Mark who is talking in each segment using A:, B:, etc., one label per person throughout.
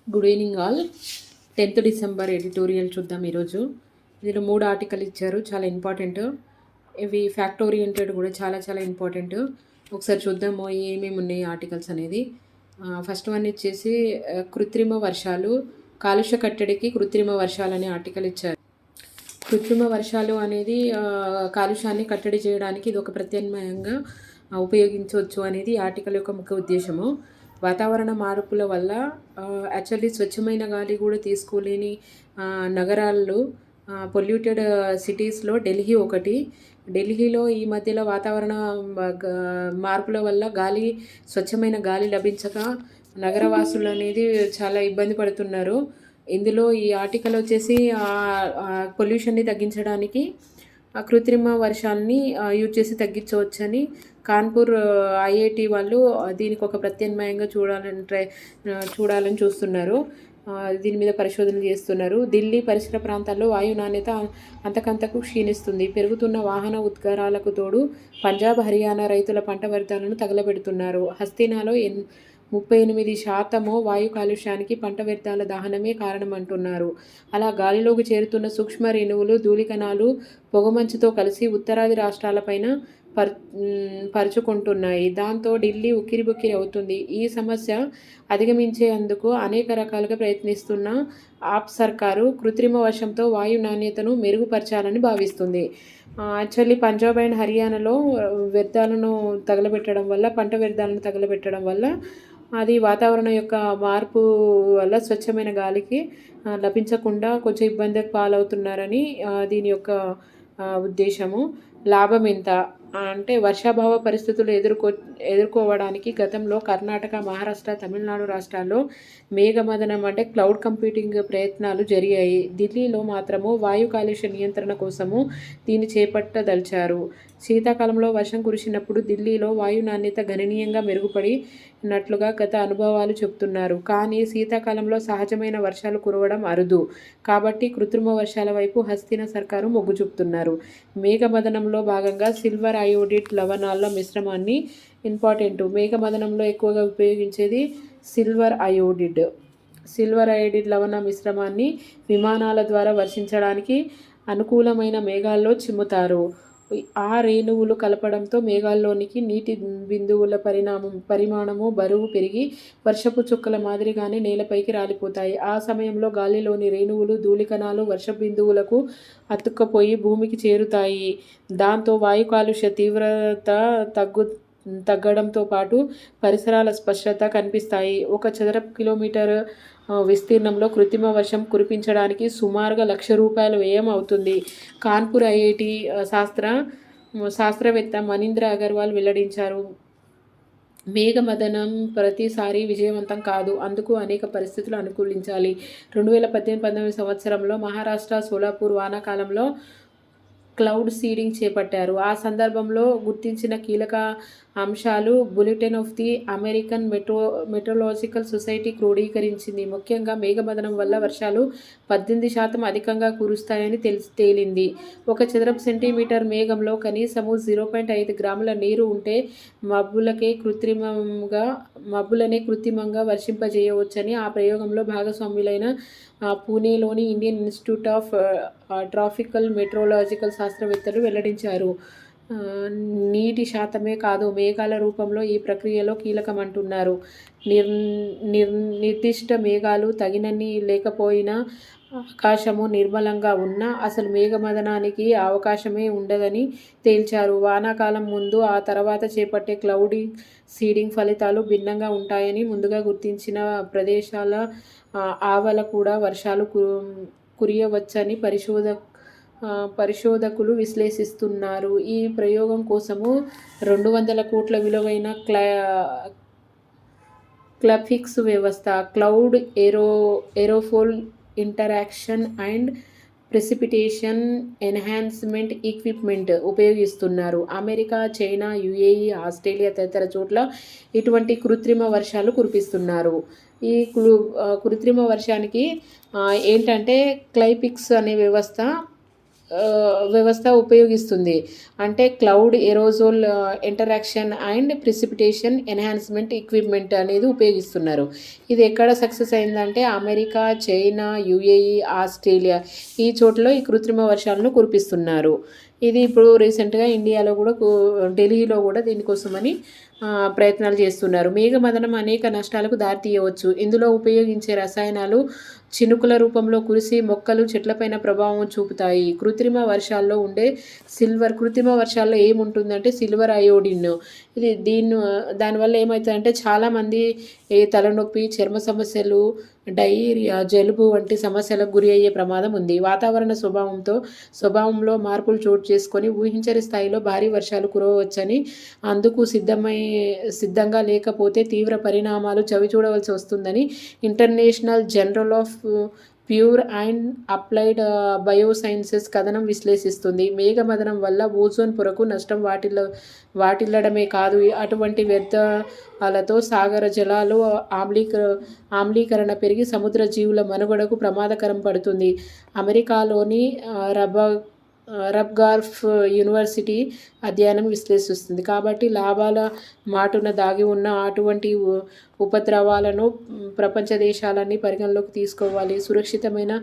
A: Good evening all. 10th December editorial చూద్దాం ఈరోజు. ఇందులో 3 ఆర్టికల్ ఇచ్చారు, చాలా ఇంపార్టెంట్. ఇవి ఫ్యాక్ట్ ఓరియంటెడ్ కూడా చాలా చాలా ఇంపార్టెంట్. ఒకసారి చూద్దాము ఏమేమి ఉన్నాయి ఆర్టికల్స్ అనేది. ఫస్ట్ వన్ వచ్చేసి కృత్రిమ వర్షాలు, కాలుష్య కట్టడికి కృత్రిమ వర్షాలు అనే ఆర్టికల్ ఇచ్చారు. కృత్రిమ వర్షాలు అనేది కాలుష్యాన్ని కట్టడి చేయడానికి ఇది ఒక ప్రత్యామ్నాయంగా ఉపయోగించవచ్చు అనేది ఈ ఆర్టికల్ యొక్క ముఖ్య ఉద్దేశము. వాతావరణ మార్పుల వల్ల యాక్చువల్లీ స్వచ్ఛమైన గాలి కూడా తీసుకోలేని నగరాల్లో, పొల్యూటెడ్ సిటీస్లో ఢిల్లీ ఒకటి. ఢిల్లీలో ఈ మధ్యలో వాతావరణ మార్పుల వల్ల స్వచ్ఛమైన గాలి లభించక నగరవాసులు అనేది చాలా ఇబ్బంది పడుతున్నారు. ఇందులో ఈ ఆర్టికల్ వచ్చేసి పొల్యూషన్ని తగ్గించడానికి కృత్రిమ వర్షాలని యూజ్ చేసి తగ్గించవచ్చని కాన్పూర్ ఐఐటి వాళ్ళు దీనికి ఒక ప్రత్యామ్నాయంగా చూడాలని చూస్తున్నారు. దీని మీద పరిశోధనలు చేస్తున్నారు. ఢిల్లీ పరిసర ప్రాంతాల్లో వాయు నాణ్యత అంతకంతకు క్షీణిస్తుంది. పెరుగుతున్న వాహన ఉద్గారాలకు తోడు పంజాబ్, హర్యానా రైతుల పంట వ్యర్థాలను తగలబెడుతున్నారు. హస్తినాలో 38% వాయు కాలుష్యానికి పంట వ్యర్థాల దహనమే కారణమంటున్నారు. అలా గాలిలోకి చేరుతున్న సూక్ష్మ రేణువులు, ధూళికణాలు పొగమంచుతో కలిసి ఉత్తరాది రాష్ట్రాలపైన పరుచుకుంటున్నాయి. దాంతో ఢిల్లీ ఉక్కిరిబుక్కిరి అవుతుంది. ఈ సమస్య అధిగమించేందుకు అనేక రకాలుగా ప్రయత్నిస్తున్న ఆప్ సర్కారు కృత్రిమ వర్షంతో వాయు నాణ్యతను మెరుగుపరచాలని భావిస్తుంది. యాక్చువల్లీ పంజాబ్ అండ్ హర్యానాలో పంట వ్యర్థాలను తగలబెట్టడం వల్ల అది వాతావరణం యొక్క మార్పు వల్ల స్వచ్ఛమైన గాలికి లభించకుండా కొంచెం ఇబ్బందికి పాలవుతున్నారని దీని యొక్క ఉద్దేశము. లాభం ఎంత అంటే వర్షాభావ పరిస్థితులు ఎదుర్కోవడానికి గతంలో కర్ణాటక, మహారాష్ట్ర, తమిళనాడు రాష్ట్రాల్లో మేఘమదనం అంటే క్లౌడ్ కంప్యూటింగ్ ప్రయత్నాలు జరిగాయి. ఢిల్లీలో మాత్రము వాయు కాలుష్య నియంత్రణ కోసము దీన్ని చేపట్టదలిచారు. శీతాకాలంలో వర్షం కురిసినప్పుడు ఢిల్లీలో వాయు నాణ్యత గణనీయంగా మెరుగుపడినట్లుగా గత అనుభవాలు చెబుతున్నారు. కానీ శీతాకాలంలో సహజమైన వర్షాలు కురవడం అరుదు. కాబట్టి కృత్రిమ వర్షాల వైపు హస్తిన సర్కారు మొగ్గు చూపుతున్నారు. మేఘమదనంలో భాగంగా సిల్వర్ అయోడైడ్ లవణాల మిశ్రమాన్ని మేఘమదనంలో ఎక్కువగా ఉపయోగించేది సిల్వర్ అయోడైడ్ లవణ మిశ్రమాన్ని విమానాల ద్వారా వర్షించడానికి అనుకూలమైన మేఘాల్లో చిమ్ముతారు. ఆ రేణువులు కలపడంతో మేఘాల్లోనికి నీటి బిందువుల పరిమాణము, బరువు పెరిగి వర్షపు చుక్కల మాదిరిగానే నేలపైకి రాలిపోతాయి. ఆ సమయంలో గాలిలోని రేణువులు, ధూళికణాలు వర్షపు బిందువులకు అతుక్కపోయి భూమికి చేరుతాయి. దాంతో వాయు కాలుష్య తీవ్రత తగ్గడంతో పాటు పరిసరాల స్పష్టత కనిపిస్తాయి. 1 చదరపు కిలోమీటర్ విస్తీర్ణంలో కృత్రిమ వర్షం కురిపించడానికి సుమారుగా ₹1,00,000 వ్యయం అవుతుంది. కాన్పూర్ ఐఐటి శాస్త్రవేత్త మనీంద్ర అగర్వాల్ వెల్లడించారు. మేఘమదనం ప్రతిసారి విజయవంతం కాదు. అందుకు అనేక పరిస్థితులు అనుకూలించాలి. 2018-19 సంవత్సరంలో మహారాష్ట్ర సోలాపూర్ వానాకాలంలో క్లౌడ్ సీడింగ్ చేపట్టారు. ఆ సందర్భంలో గుర్తించిన కీలక అంశాలు bulletin of the American metrological society క్రోడీకరించింది. ముఖ్యంగా మేఘమదనం వల్ల వర్షాలు 18% అధికంగా కురుస్తాయని తేలింది. 1 చదరపు సెంటీమీటర్ మేఘంలో కనీసము 0.5 గ్రాముల నీరు ఉంటే మబ్బులనే కృత్రిమంగా వర్షింపజేయవచ్చని ఆ ప్రయోగంలో భాగస్వాములైన పూణేలోని Indian institute of tropical metrological శాస్త్రవేత్తలు వెల్లడించారు. నీటి శాతమే కాదు, మేఘాల రూపంలో ఈ ప్రక్రియలో కీలకమంటున్నారు. నిర్దిష్ట మేఘాలు తగినన్ని లేకపోయినా, ఆకాశము నిర్మలంగా ఉన్నా అసలు మేఘమదనానికి అవకాశమే ఉండదని తేల్చారు. వానాకాలం ముందు, ఆ తర్వాత చేపట్టే క్లౌడ్ సీడింగ్ ఫలితాలు భిన్నంగా ఉంటాయని ముందుగా గుర్తించిన ప్రదేశాల ఆవల కూడా వర్షాలు కురియవచ్చని పరిశోధకులు విశ్లేషిస్తున్నారు. ఈ ప్రయోగం కోసము 200 కోట్ల విలువైన క్లఫిక్స్ వ్యవస్థ, cloud aerosol interaction and precipitation enhancement equipment ఉపయోగిస్తున్నారు. అమెరికా, చైనా, యుఏఈ, ఆస్ట్రేలియా తదితర చోట్ల ఇటువంటి కృత్రిమ వర్షాలు కురిపిస్తున్నారు. ఈ కృత్రిమ వర్షానికి ఏంటంటే క్లైపిక్స్ అనే వ్యవస్థ వ్యవస్థ ఉపయోగిస్తుంది. అంటే cloud aerosol interaction and precipitation enhancement equipment అనేది ఉపయోగిస్తున్నారు. ఇది ఎక్కడ సక్సెస్ అయిందంటే అమెరికా, చైనా, యుఏఈ, ఆస్ట్రేలియా ఈ చోట్ల ఈ కృత్రిమ వర్షాలను కురిపిస్తున్నారు. ఇది ఇప్పుడు రీసెంట్గా ఇండియాలో కూడా ఢిల్లీలో కూడా దీనికోసమని ప్రయత్నాలు చేస్తున్నారు. మేఘమదనం అనేక నష్టాలకు దారితీయవచ్చు. ఇందులో ఉపయోగించే రసాయనాలు చినుకుల రూపంలో కురిసి మొక్కలు చెట్లపైన ప్రభావం చూపుతాయి. కృత్రిమ వర్షాల్లో ఏముంటుందంటే సిల్వర్ అయోడిన్. దానివల్ల ఏమవుతుందంటే చాలామంది తలనొప్పి, చర్మ సమస్యలు, డయేరియా, జలుబు వంటి సమస్యలకు గురి అయ్యే ప్రమాదం ఉంది. వాతావరణ స్వభావంలో మార్పులు చోటు చేసుకొని ఊహించని స్థాయిలో భారీ వర్షాలు కురవవచ్చని, అందుకు సిద్ధంగా లేకపోతే తీవ్ర పరిణామాలు చవిచూడవలసి వస్తుందని international journal of pure and applied biosciences కథనం విశ్లేషిస్తుంది. మేఘమదనం వల్ల ఓజోన్ పొరకు నష్టం వాటిల్లడమే కాదు, అటువంటి వ్యర్థాలతో సాగర జలాలు ఆమ్లీకరణ పెరిగి సముద్ర జీవుల మనుగడకు ప్రమాదకరం పడుతుంది. అమెరికాలోని రట్గర్స్ యూనివర్సిటీ అధ్యయనం విశ్లేషిస్తుంది. కాబట్టి లాభాల మాటున దాగి ఉన్న అటువంటి ఉపద్రవాలను ప్రపంచ దేశాలన్నీ పరిగణలోకి తీసుకోవాలి. సురక్షితమైన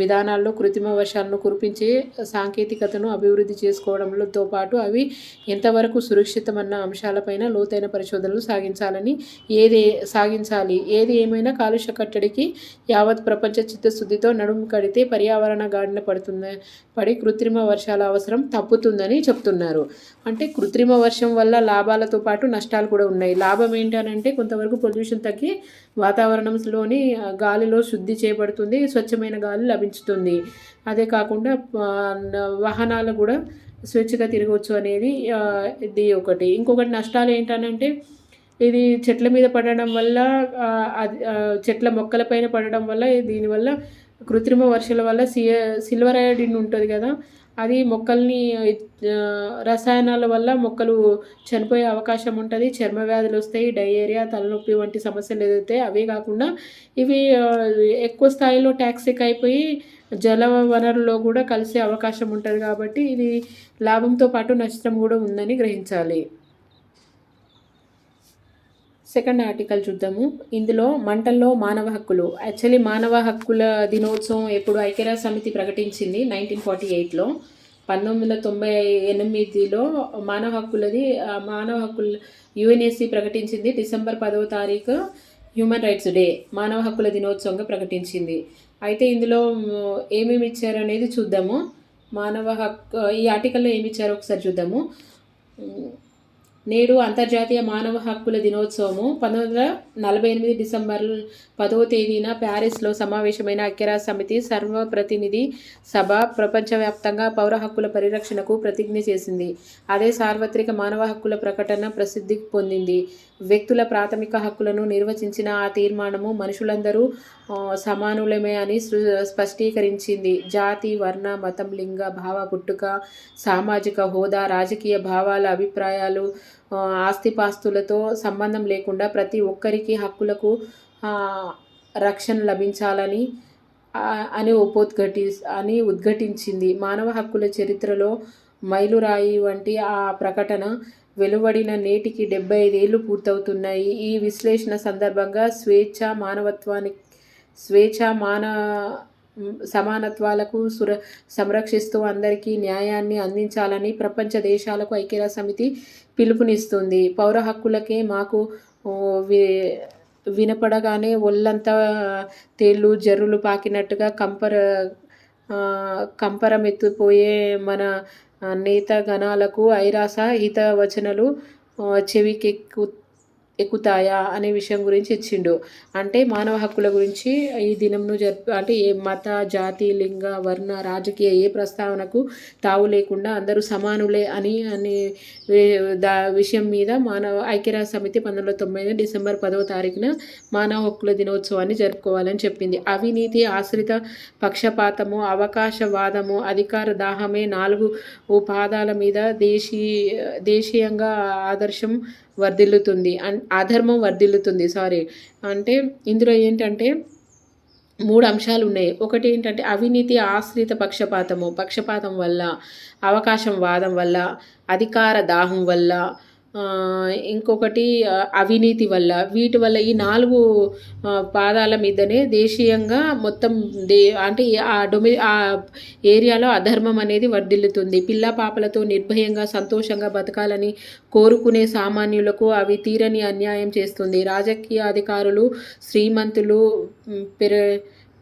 A: విధానాల్లో కృత్రిమ వర్షాలను కురిపించే సాంకేతికతను అభివృద్ధి చేసుకోవడంతో పాటు అవి ఎంతవరకు సురక్షితమన్న అంశాలపైన లోతైన పరిశోధనలు సాగించాలి. ఏది ఏమైనా కాలుష్య కట్టడికి యావత్ ప్రపంచ చిత్తశుద్ధితో నడుము కడితే పర్యావరణ గాడిన పడి కృత్రిమ వర్షాల అవసరం తప్పుతుందని చెప్తున్నారు. అంటే కృత్రిమ వర్షం వల్ల లాభాలతో పాటు నష్టాలు కూడా ఉన్నాయి. లాభం ఏంటనంటే కొంతవరకు పొల్యూషన్ తగ్గి వాతావరణంలోని గాలిలో శుద్ధి చేయబడుతుంది, స్వచ్ఛమైన గాలి లభించుతుంది. అదే కాకుండా వాహనాలు కూడా స్వేచ్ఛగా తిరగవచ్చు అనేది ఇది ఒకటి. ఇంకొకటి నష్టాలు ఏంటనంటే ఇది చెట్ల మీద పడడం వల్ల, చెట్ల మొక్కలపైన పడడం వల్ల, దీనివల్ల కృత్రిమ వర్షాల వల్ల సిల్వర్ అయోడిన్ ఉంటుంది కదా, అది మొక్కల్ని రసాయనాల వల్ల మొక్కలు చనిపోయే అవకాశం ఉంటుంది. చర్మ వ్యాధులు వస్తాయి, డయేరియా, తలనొప్పి వంటి సమస్యలు ఏదైతే అవే కాకుండా ఇవి ఎక్కువ స్థాయిలో టాక్సిక్ అయిపోయి జల వనరుల్లో కూడా కలిసే అవకాశం ఉంటుంది. కాబట్టి ఇది లాభంతో పాటు నష్టం కూడా ఉందని గ్రహించాలి. సెకండ్ ఆర్టికల్ చూద్దాము. ఇందులో మంటల్లో మానవ హక్కులు. యాక్చువల్లీ మానవ హక్కుల దినోత్సవం ఎప్పుడు ఐక్యరాజ్య సమితి ప్రకటించింది 1948లో. 1998లో మానవ హక్కుల యుఎన్ఎస్సి ప్రకటించింది. డిసెంబర్ 10వ తారీఖు హ్యూమన్ రైట్స్ డే, మానవ హక్కుల దినోత్సవంగా ప్రకటించింది. అయితే ఇందులో ఏమేమి ఇచ్చారు అనేది చూద్దాము. ఈ ఆర్టికల్లో ఏమి ఇచ్చారో ఒకసారి చూద్దాము. నేడు అంతర్జాతీయ మానవ హక్కుల దినోత్సవము 1948 డిసెంబర్ 10వ తేదీన ప్యారిస్లో సమావేశమైన ఐక్యరాజ్య సమితి సర్వప్రతినిధి సభ ప్రపంచవ్యాప్తంగా పౌర హక్కుల పరిరక్షణకు ప్రతిజ్ఞ చేసింది. అదే సార్వత్రిక మానవ హక్కుల ప్రకటన ప్రసిద్ధి పొందింది. వ్యక్తుల ప్రాథమిక హక్కులను నిర్వచించిన ఆ తీర్మానము మనుషులందరూ సమానులమే అని స్పష్టీకరించింది. జాతి, వర్ణ, మతం, లింగ, భావ, పుట్టుక, సామాజిక హోదా, రాజకీయ భావాల, అభిప్రాయాలు, ఆస్తిపాస్తులతో సంబంధం లేకుండా ప్రతి ఒక్కరికి హక్కులకు రక్షణ లభించాలని ఉద్ఘాటించింది. మానవ హక్కుల చరిత్రలో మైలురాయి వంటి ఆ ప్రకటన వెలువడిన నేటికి 75 ఏళ్లు పూర్తవుతున్నాయి. ఈ విశ్లేషణ సందర్భంగా సమానత్వాలకు సంరక్షిస్తూ అందరికీ న్యాయాన్ని అందించాలని ప్రపంచ దేశాలకు ఐక్యరాజ్య సమితి పిలుపునిస్తుంది. పౌర హక్కులకే మాకు వినపడగానే ఒళ్ళంతా తేళ్ళు జర్రులు పాకినట్టుగా కంపరమెత్తిపోయే మన నేతగణాలకు ఐరాస హితవచనాలు ఎక్కుతాయా అనే విషయం గురించి ఇచ్చిండు. అంటే మానవ హక్కుల గురించి ఈ దినంను అంటే ఏ మత, జాతి, లింగ, వర్ణ, రాజకీయ ఏ ప్రస్తావనకు తావు లేకుండా అందరూ సమానులే అని విషయం మీద ఐక్యరాజ్య సమితి 1990 డిసెంబర్ 10వ తారీఖున మానవ హక్కుల దినోత్సవాన్ని జరుపుకోవాలని చెప్పింది. అవినీతి, ఆశ్రిత పక్షపాతము, అవకాశవాదము, అధికార దాహమే 4 పాదాల మీద దేశీయంగా అధర్మం వర్ధిల్లుతుంది. అంటే ఇందులో ఏంటంటే 3 అంశాలున్నాయి. ఒకటేంటంటే అవినీతి ఆశ్రిత పక్షపాతం వల్ల, అవకాశం వాదం వల్ల, అధికార దాహం వల్ల, ఇంకొకటి అవినీతి వల్ల. వీటి వల్ల ఈ 4 పాదాల మీదనే దేశీయంగా మొత్తం అంటే ఆ ఏరియాలో అధర్మం అనేది వర్ధిల్లుతుంది. పిల్లా పాపలతో నిర్భయంగా, సంతోషంగా బతకాలని కోరుకునే సామాన్యులకు అవి తీరని అన్యాయం చేస్తుంది. రాజకీయ అధికారులు, శ్రీమంతులు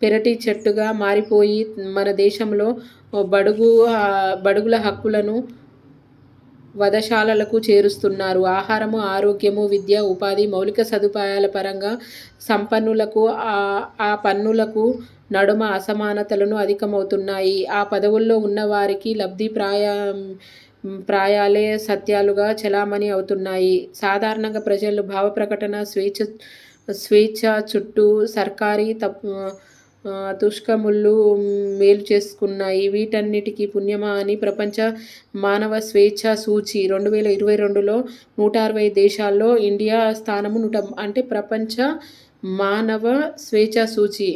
A: పెరటి చెట్టుగా మారిపోయి మన దేశంలో బడుగుల హక్కులను వధశాలలకు చేరుస్తున్నారు. ఆహారము, ఆరోగ్యము, విద్య, ఉపాధి, మౌలిక సదుపాయాల పరంగా సంపన్నులకు ఆ పన్నులకు నడుమ అసమానతలను అధికమవుతున్నాయి. ఆ పదవుల్లో ఉన్నవారికి ప్రాయాలే సత్యాలుగా చలామణి అవుతున్నాయి. సాధారణంగా ప్రజలు భావప్రకటన స్వేచ్ఛ చుట్టూ సర్కారీ తుష్కముళ్ళు మేలు చేసుకున్నాయి. వీటన్నిటికీ పుణ్యమా అని ప్రపంచ మానవ స్వేచ్ఛా సూచి 2022లో 160 దేశాల్లో ఇండియా స్థానము అంటే ప్రపంచ మానవ స్వేచ్ఛా సూచి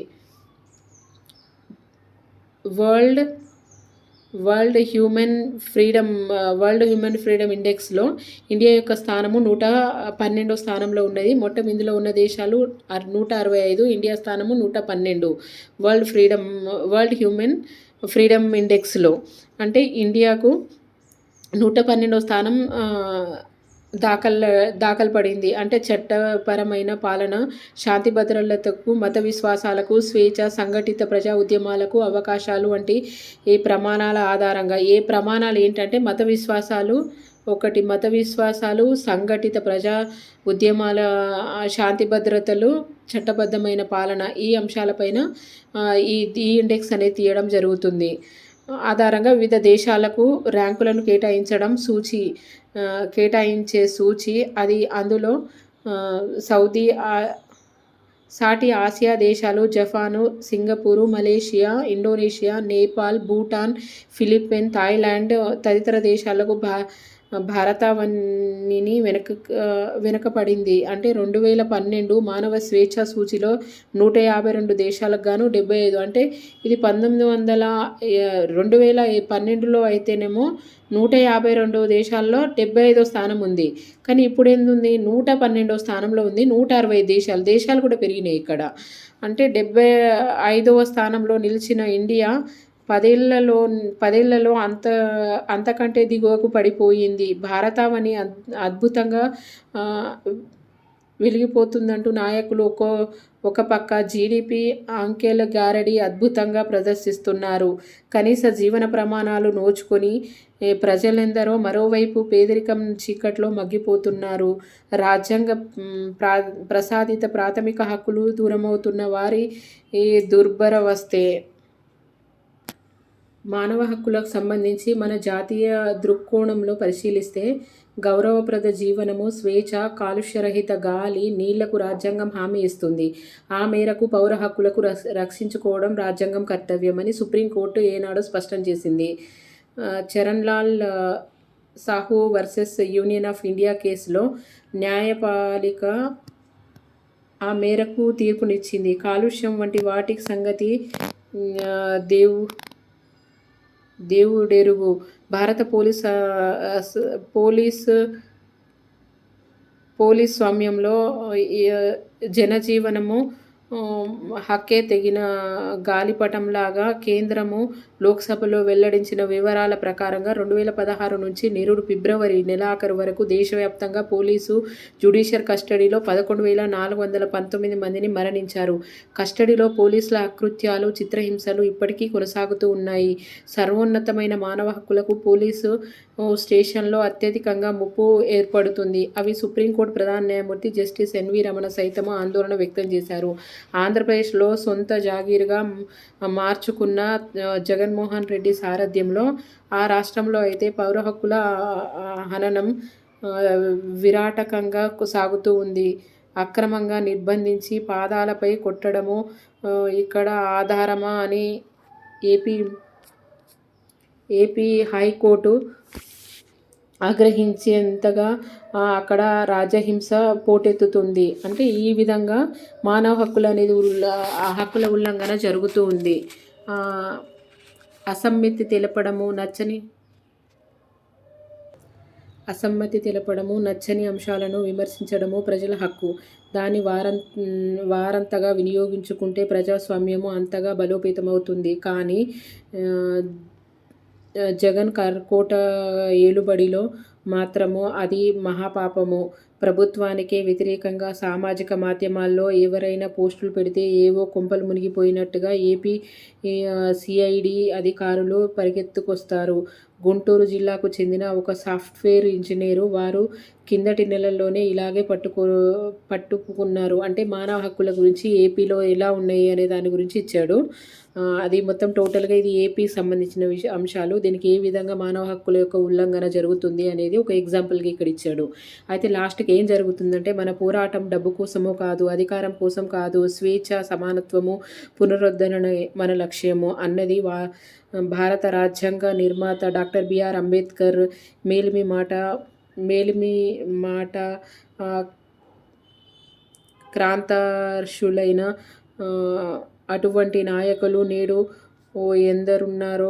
A: వరల్డ్ హ్యూమన్ ఫ్రీడమ్ ఇండెక్స్లో ఇండియా యొక్క స్థానము 112వ స్థానంలో ఉన్నది. మొత్తం ఇందులో ఉన్న దేశాలు 165, ఇండియా స్థానము 112 వరల్డ్ హ్యూమన్ ఫ్రీడమ్ ఇండెక్స్లో. అంటే ఇండియాకు 112వ స్థానం దాఖలు పడింది. అంటే చట్టపరమైన పాలన, శాంతి భద్రతలకు, మత విశ్వాసాలకు, స్వేచ్ఛ, సంఘటిత ప్రజా ఉద్యమాలకు అవకాశాలు వంటి ఈ ప్రమాణాల ఆధారంగా. ఏ ప్రమాణాలు ఏంటంటే మత విశ్వాసాలు, సంఘటిత ప్రజా ఉద్యమాల, శాంతి భద్రతలు, చట్టబద్ధమైన పాలన, ఈ అంశాలపైన ఈ ఇండెక్స్ అనేది తీయడం జరుగుతుంది. ఆధారంగా వివిధ దేశాలకు ర్యాంకులను కేటాయించే సూచి అది. అందులో సాటి ఆసియా దేశాలు Japan, Singapore, Malaysia, Indonesia, Nepal, Bhutan, Philippine, Thailand తదితర దేశాలకు భారతావనిని వెనుకపడింది. అంటే 2012 మానవ స్వేచ్ఛ సూచిలో 152 దేశాలకు గాను 75. అంటే ఇది 2012లో అయితేనేమో 152 దేశాల్లో 75వ స్థానం ఉంది. కానీ ఇప్పుడు ఏంది, 112వ స్థానంలో ఉంది. 160 దేశాలు కూడా పెరిగినాయి ఇక్కడ. అంటే 75వ స్థానంలో నిలిచిన ఇండియా 10ఏళ్లలో అంతకంటే దిగువకు పడిపోయింది. భారతావని అద్భుతంగా వెలిగిపోతుందంటూ నాయకులు ఒక పక్క జీడిపి అంకెల గారడి అద్భుతంగా ప్రదర్శిస్తున్నారు. కనీస జీవన ప్రమాణాలు నోచుకొని ప్రజలెందరో మరోవైపు పేదరికం చీకట్లో మగ్గిపోతున్నారు. రాజ్యాంగ ప్రసాదిత ప్రాథమిక హక్కులు దూరమవుతున్న వారి దుర్భరవస్థే. మానవ హక్కులకు సంబంధించి మన జాతీయ దృక్కోణంలో పరిశీలిస్తే గౌరవప్రద జీవనము, స్వేచ్ఛ, కాలుష్యరహిత గాలి, నీళ్లకు రాజ్యాంగం హామీ ఇస్తుంది. ఆ మేరకు పౌర హక్కులకు రక్షించుకోవడం రాజ్యాంగం కర్తవ్యమని సుప్రీంకోర్టు ఏనాడో స్పష్టం చేసింది. Charanlal Sahu versus union of India కేసులో న్యాయపాలిక ఆ మేరకు తీర్పునిచ్చింది. కాలుష్యం వంటి వాటి సంగతి దేవుడెరుగు. భారత పోలీస్ స్వామ్యంలో జనజీవనము హక్కే తెగిన గాలిపటంలాగా కేంద్రము లోక్సభలో వెల్లడించిన వివరాల ప్రకారంగా 2016 నుంచి నిరుడు ఫిబ్రవరి నెలాఖరు వరకు దేశవ్యాప్తంగా పోలీసు జ్యుడిషియల్ కస్టడీలో 11,419 మందిని మరణించారు. కస్టడీలో పోలీసుల అకృత్యాలు, చిత్రహింసలు ఇప్పటికీ కొనసాగుతూ ఉన్నాయి. సర్వోన్నతమైన మానవ హక్కులకు పోలీసు స్టేషన్లో అత్యధికంగా ముప్పు ఏర్పడుతుంది. అవి సుప్రీంకోర్టు ప్రధాన న్యాయమూర్తి జస్టిస్ ఎన్వి రమణ సైతము ఆందోళన వ్యక్తం చేశారు. ఆంధ్రప్రదేశ్లో సొంత జాగీరుగా మార్చుకున్న జగన్మోహన్ రెడ్డి సారథ్యంలో ఆ రాష్ట్రంలో అయితే పౌర హక్కుల హననం విరాటకంగా సాగుతూ ఉంది. అక్రమంగా నిర్బంధించి పాదాలపై కొట్టడము ఇక్కడ ఆధారమా అని ఏపీ హైకోర్టు ఆగ్రహించేంతగా అక్కడ రాజహింస పోటెత్తుతుంది. అంటే ఈ విధంగా మానవ హక్కులు అనేది ఆ హక్కుల ఉల్లంఘన జరుగుతూ ఉంది. అసమ్మతి తెలపడము నచ్చని అసమ్మతి తెలపడము, నచ్చని అంశాలను విమర్శించడము ప్రజల హక్కు. దాన్ని వారంతగా వినియోగించుకుంటే ప్రజాస్వామ్యము అంతగా బలోపేతమవుతుంది. కానీ జగన్ కర్కోట ఏలుబడిలో మాత్రము అది మహాపాపము. ప్రభుత్వానికే వ్యతిరేకంగా సామాజిక మాధ్యమాల్లో ఎవరైనా పోస్టులు పెడితే ఏవో కొంపలు మునిగిపోయినట్టుగా ఏపీ సిఐడి అధికారులు పరిగెత్తుకొస్తారు. గుంటూరు జిల్లాకు చెందిన ఒక సాఫ్ట్వేర్ ఇంజనీరు వారు కిందటి నెలల్లోనే ఇలాగే పట్టుకున్నారు. అంటే మానవ హక్కుల గురించి ఏపీలో ఎలా ఉన్నాయి అనే దాని గురించి ఇచ్చాడు. అది మొత్తం టోటల్గా ఇది ఏపీకి సంబంధించిన అంశాలు. దీనికి ఏ విధంగా మానవ హక్కుల యొక్క ఉల్లంఘన జరుగుతుంది అనేది ఒక ఎగ్జాంపుల్గా ఇక్కడ ఇచ్చాడు. అయితే లాస్ట్కి ఏం జరుగుతుందంటే మన పోరాటం డబ్బు కోసమో కాదు, అధికారం కోసం కాదు, స్వేచ్ఛ, సమానత్వము, పునరుద్ధరణ మన లక్ష్యము అన్నది భారత రాజ్యాంగ నిర్మాత డాక్టర్ బిఆర్ అంబేద్కర్ మేలిమి మాట క్రాంతార్షులైన అటువంటి నాయకులు నేడు ఎందరున్నారో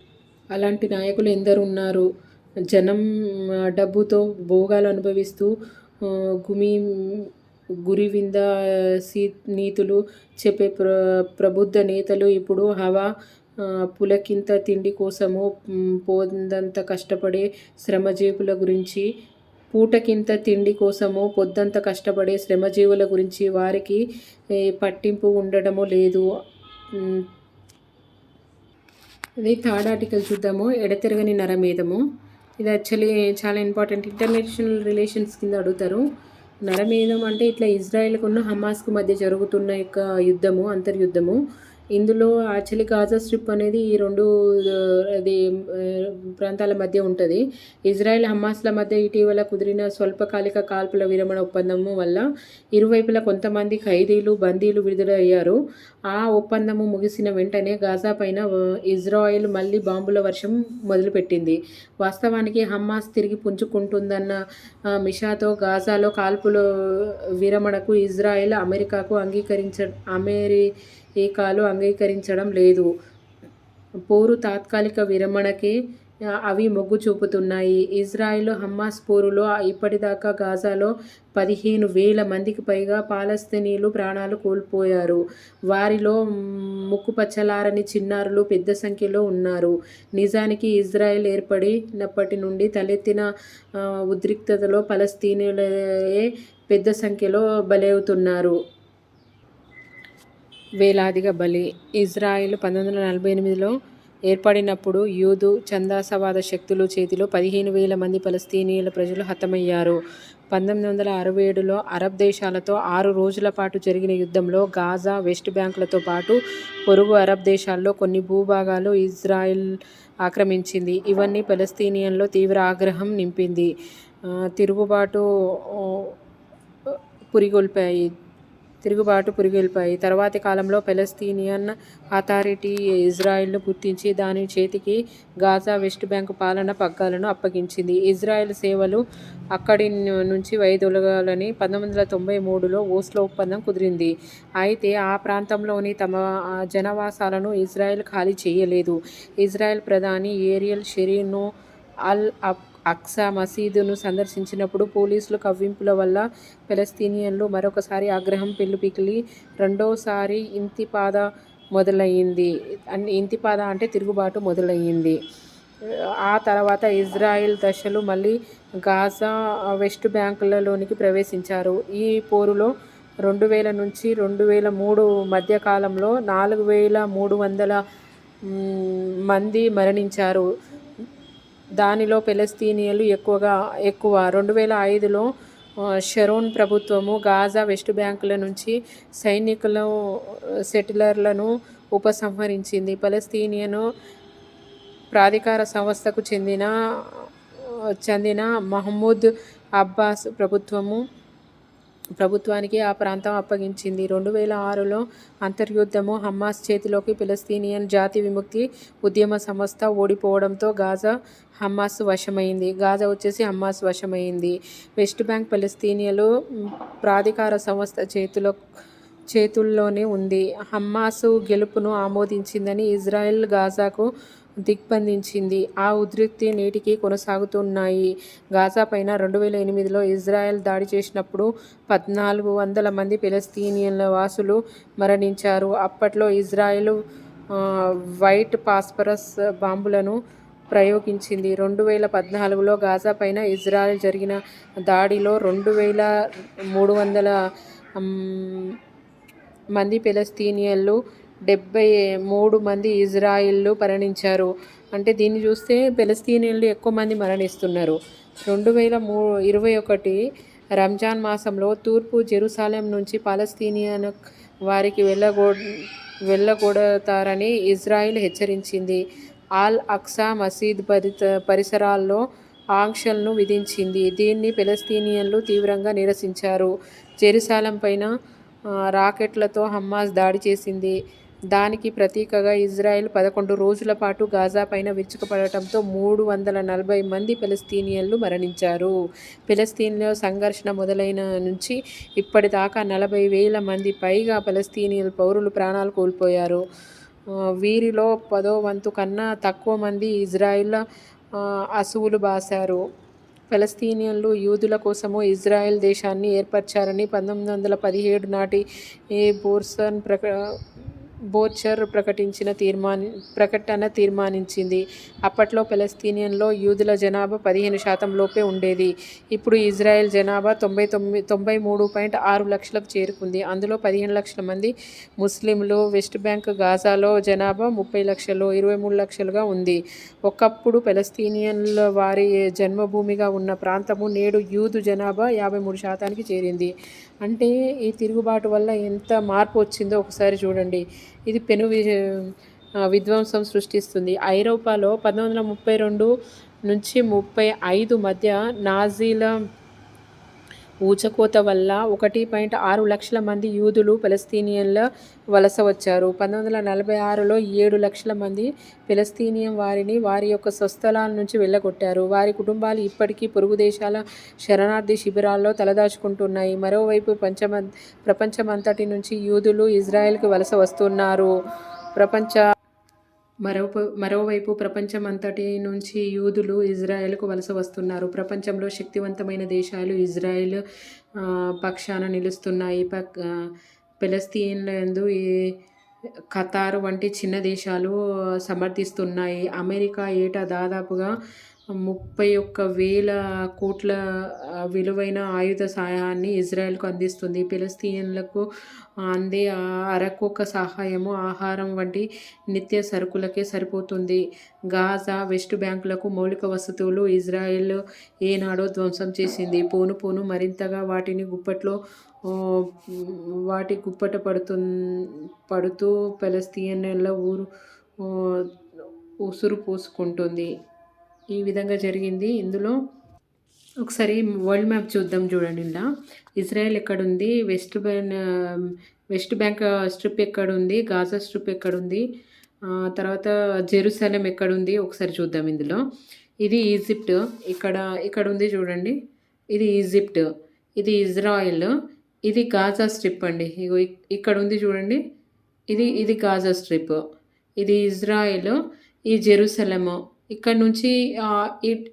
A: అలాంటి నాయకులు ఎందరున్నారు. జనం డబ్బుతో భోగాలు అనుభవిస్తూ గురివింద నీతులు చెప్పే ప్రబుద్ధ నేతలు ఇప్పుడు హవా పులకింత తిండి కోసము పోదంత కష్టపడే శ్రమజీవుల గురించి పూటకింత తిండి కోసము పొద్దంత కష్టపడే శ్రమజీవుల గురించి వారికి పట్టింపు ఉండడము లేదు. ఇది థర్డ్ ఆర్టికల్ చూద్దాము. ఎడతెరగని నరమేధము. ఇది యాక్చువల్లీ చాలా ఇంపార్టెంట్. ఇంటర్నేషనల్ రిలేషన్స్ కింద అడుగుతారు. నరమేధం అంటే ఇట్లా ఇజ్రాయెల్కున్న హమాస్కు మధ్య జరుగుతున్న యొక్క యుద్ధము, అంతర్యుద్ధము. ఇందులో యాక్చువల్లీ గాజా స్ట్రిప్ అనేది ఈ రెండు ప్రాంతాల మధ్య ఉంటుంది. ఇజ్రాయెల్ హమాస్ల మధ్య ఇటీవల కుదిరిన స్వల్పకాలిక కాల్పుల విరమణ ఒప్పందము వల్ల ఇరువైపులా కొంతమంది ఖైదీలు, బందీలు విడుదలయ్యారు. ఆ ఒప్పందము ముగిసిన వెంటనే గాజా పైన ఇజ్రాయెల్ మళ్ళీ బాంబుల వర్షం మొదలుపెట్టింది. వాస్తవానికి హమాస్ తిరిగి పుంజుకుంటుందన్న మిషాతో గాజాలో కాల్పుల విరమణకు ఇజ్రాయెల్ అమెరికాలు అంగీకరించడం లేదు. పోరు తాత్కాలిక విరమణకే అవి మొగ్గు చూపుతున్నాయి. ఇజ్రాయెల్ హమాస్ పోరులో ఇప్పటిదాకా గాజాలో 15,000 మందికి పైగా పాలస్తీనీలు ప్రాణాలు కోల్పోయారు. వారిలో ముక్కుపచ్చలారని చిన్నారులు పెద్ద సంఖ్యలో ఉన్నారు. నిజానికి ఇజ్రాయెల్ ఏర్పడినప్పటి నుండి తలెత్తిన ఉద్రిక్తతలో పాలస్తీనీలే పెద్ద సంఖ్యలో బలవుతున్నారు. వేలాదిగా బలి. ఇజ్రాయెల్ 1948లో ఏర్పడినప్పుడు యూదు ఛందసవాద శక్తుల చేతిలో 15,000 మంది పలస్తీనియన్ ప్రజలు హతమయ్యారు. 1967లో అరబ్ దేశాలతో 6 రోజుల పాటు జరిగిన యుద్ధంలో గాజా, వెస్ట్ బ్యాంకులతో పాటు పొరుగు అరబ్ దేశాల్లో కొన్ని భూభాగాలు ఇజ్రాయెల్ ఆక్రమించింది. ఇవన్నీ పలస్తీనియన్లో తీవ్ర ఆగ్రహం నింపింది. తిరుగుబాటు పురిగొల్పాయి. తర్వాతి కాలంలో పాలస్తీనియన్ అథారిటీ ఇజ్రాయెల్ను గుర్తించి దాని చేతికి గాజా, వెస్ట్ బ్యాంక్ పాలన పగ్గాలను అప్పగించింది. ఇజ్రాయెల్ సేవలు అక్కడి నుంచి వైదొలగాలని 1993లో ఓస్లో ఒప్పందం కుదిరింది. అయితే ఆ ప్రాంతంలోని తమ జనావాసాలను ఇజ్రాయెల్ ఖాళీ చేయలేదు. ఇజ్రాయెల్ ప్రధాని ఏరియల్ షెరోన్ అల్ అక్సా మసీదును సందర్శించినప్పుడు పోలీసుల కవ్వింపుల వల్ల పాలస్తీనియన్లు మరొకసారి ఆగ్రహం పెల్లుబికి రెండోసారి ఇంతిఫాదా మొదలయ్యింది. ఇంతిఫాదా అంటే తిరుగుబాటు మొదలయ్యింది. ఆ తర్వాత ఇజ్రాయెల్ దళాలు మళ్ళీ గాజా, వెస్ట్ బ్యాంకులలోనికి ప్రవేశించారు. ఈ పోరులో 2000 నుంచి 2003 మధ్య కాలంలో 4,300 మంది మరణించారు. దానిలో పాలస్తీనియన్లు ఎక్కువ. 2005లో షరోన్ ప్రభుత్వము గాజా, వెస్ట్ బ్యాంకుల నుంచి సెటిలర్లను ఉపసంహరించింది. పాలస్తీనియన్ ప్రాధికార సంస్థకు చెందిన మహ్మూద్ అబ్బాస్ ప్రభుత్వము ప్రభుత్వానికి ఆ ప్రాంతం అప్పగించింది. 2006లో అంతర్యుద్ధము హమాస్ చేతిలోకి ఫిలిస్తీనియన్ జాతి విముక్తి ఉద్యమ సంస్థ ఓడిపోవడంతో గాజా హమాస్ వశమైంది. వెస్ట్ బ్యాంక్ ఫిలిస్తీనియన్లు ప్రాధికార సంస్థ చేతుల్లోనే ఉంది. హమాస్ గెలుపును ఆమోదించిందని ఇజ్రాయెల్ గాజాకు దిగ్బంధించింది. ఆ ఉద్రిక్తి నేటికీ కొనసాగుతున్నాయి. గాజాపైన 2008లో ఇజ్రాయెల్ దాడి చేసినప్పుడు 1,400 మంది ఫిలిస్తీనియన్ వాసులు మరణించారు. అప్పట్లో ఇజ్రాయెల్ వైట్ ఫాస్ఫరస్ బాంబులను ప్రయోగించింది. 2014లో గాజాపైన ఇజ్రాయెల్ జరిగిన దాడిలో 2,300 మంది ఫిలిస్తీనియన్లు, 73 మంది ఇజ్రాయిలీలు మరణించారు. అంటే దీన్ని చూస్తే ఫిలిస్తీనియన్లు ఎక్కువ మంది మరణిస్తున్నారు. 2021 రంజాన్ మాసంలో తూర్పు జెరూసలేం నుంచి పాలస్తీనియన్ వారికి వెళ్ళగొడతారని ఇజ్రాయిల్ హెచ్చరించింది. అల్ అక్సా మసీద్ పరిసరాల్లో ఆంక్షలను విధించింది. దీన్ని ఫిలిస్తీనియన్లు తీవ్రంగా నిరసించారు. జెరూసలేం పైన రాకెట్లతో హమాస్ దాడి చేసింది. దానికి ప్రతీకగా ఇజ్రాయెల్ 11 రోజుల పాటు గాజా పైన విరుచుకుపడటంతో 340 మంది ఫిలిస్తీనియన్లు మరణించారు. ఫిలిస్తీన్లో సంఘర్షణ మొదలైన నుంచి ఇప్పటిదాకా 40,000 మంది పైగా ఫిలిస్తీనియన్ పౌరులు ప్రాణాలు కోల్పోయారు. వీరిలో 10వ వంతు కన్నా తక్కువ మంది ఇజ్రాయెల్ అసువులు బాశారు. ఫిలిస్తీనియన్లు యూదుల కోసము ఇజ్రాయెల్ దేశాన్ని ఏర్పరిచారని 1917 నాటి బోర్చర్ ప్రకటన తీర్మానించింది. అప్పట్లో ఫిలిస్తీనియన్లో యూదుల జనాభా 15% లోపే ఉండేది. ఇప్పుడు ఇజ్రాయెల్ జనాభా 93.6 లక్షలకు చేరుకుంది. అందులో 15 లక్షల మంది ముస్లింలు. వెస్ట్ బ్యాంక్, గాజాలో జనాభా 30 లక్షలు, 23 లక్షలుగా ఉంది. ఒకప్పుడు ఫిలిస్తీనియన్ల వారి జన్మభూమిగా ఉన్న ప్రాంతము నేడు యూదు జనాభా 53%కి చేరింది. అంటే ఈ తిరుగుబాటు వల్ల ఎంత మార్పు వచ్చిందో ఒకసారి చూడండి. ఇది పెను విధ్వంసం సృష్టిస్తుంది. ఐరోపాలో 1932 నుంచి 35 మధ్య నాజీల ఊచకోత వల్ల 1.6 లక్షల మంది యూదులు ఫిలిస్తీనియన్ల వలస వచ్చారు. 1946లో 7 లక్షల మంది ఫిలిస్తీనియన్ వారిని వారి యొక్క స్వస్థలాల నుంచి వెళ్ళగొట్టారు. వారి కుటుంబాలు ఇప్పటికీ పొరుగు దేశాల శరణార్థి శిబిరాల్లో తలదాచుకుంటున్నాయి. మరోవైపు ప్రపంచమంతటి నుంచి యూదులు ఇజ్రాయెల్కి వలస వస్తున్నారు. మరోవైపు ప్రపంచమంతటి నుంచి యూదులు ఇజ్రాయెల్కు వలస వస్తున్నారు. ప్రపంచంలో శక్తివంతమైన దేశాలు ఇజ్రాయెల్ పక్షాన నిలుస్తున్నాయి. ఫిలిస్తీన్లందు ఖతార్ వంటి చిన్న దేశాలు సమర్థిస్తున్నాయి. అమెరికా ఏటా దాదాపుగా 31,000 కోట్ల విలువైన ఆయుధ సాయాన్ని ఇజ్రాయెల్కు అందిస్తుంది. ఫిలిస్తీన్లకు అందే అరకొక సహాయము ఆహారం వంటి నిత్య సరుకులకే సరిపోతుంది. గాజా, వెస్ట్ బ్యాంకులకు మౌలిక వసతులు ఇజ్రాయెల్ ఏనాడో ధ్వంసం చేసింది. పోను పోను మరింతగా వాటి గుప్పట పడుతూ ఫిలిస్తీన్ల ఉసురు పోసుకుంటుంది. ఈ విధంగా జరిగింది. ఇందులో ఒకసారి వరల్డ్ మ్యాప్ చూడండి. ఇలా ఇజ్రాయెల్ ఎక్కడుంది, వెస్ట్ బ్యాంక్ స్ట్రిప్ ఎక్కడుంది, గాజా స్ట్రిప్ ఎక్కడుంది, తర్వాత జెరూసలేం ఎక్కడుంది ఒకసారి చూద్దాం. ఇందులో ఇది ఈజిప్ట్, ఇక్కడ ఉంది చూడండి. ఇది ఈజిప్ట్, ఇది ఇజ్రాయెల్, ఇది గాజా స్ట్రిప్ అండి. ఇక్కడ ఉంది చూడండి. ఇది గాజా స్ట్రిప్, ఇది ఇజ్రాయెల్, ఈ జెరూసలేము. ఇక్కడ నుంచి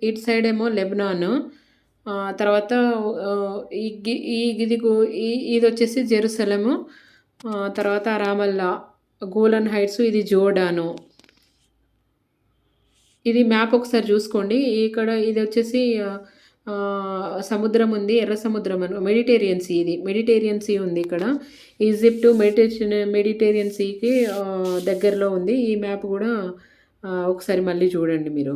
A: ఇటు సైడ్ ఏమో లెబనాన్, తర్వాత ఇది వచ్చేసి జెరూసలేము, తర్వాత రామల్లా, గోలన్ హైట్స్, ఇది జోర్డాను. ఇది మ్యాప్ ఒకసారి చూసుకోండి. ఇక్కడ ఇది వచ్చేసి సముద్రం ఉంది, ఎర్ర సముద్రం మెడిటేరియన్ సీ. ఇది మెడిటేరియన్ సీ ఉంది ఇక్కడ. ఈజిప్ట్ మెడిటేరియన్ సీకి దగ్గరలో ఉంది. ఈ మ్యాప్ కూడా ఒకసారి మళ్ళీ చూడండి మీరు.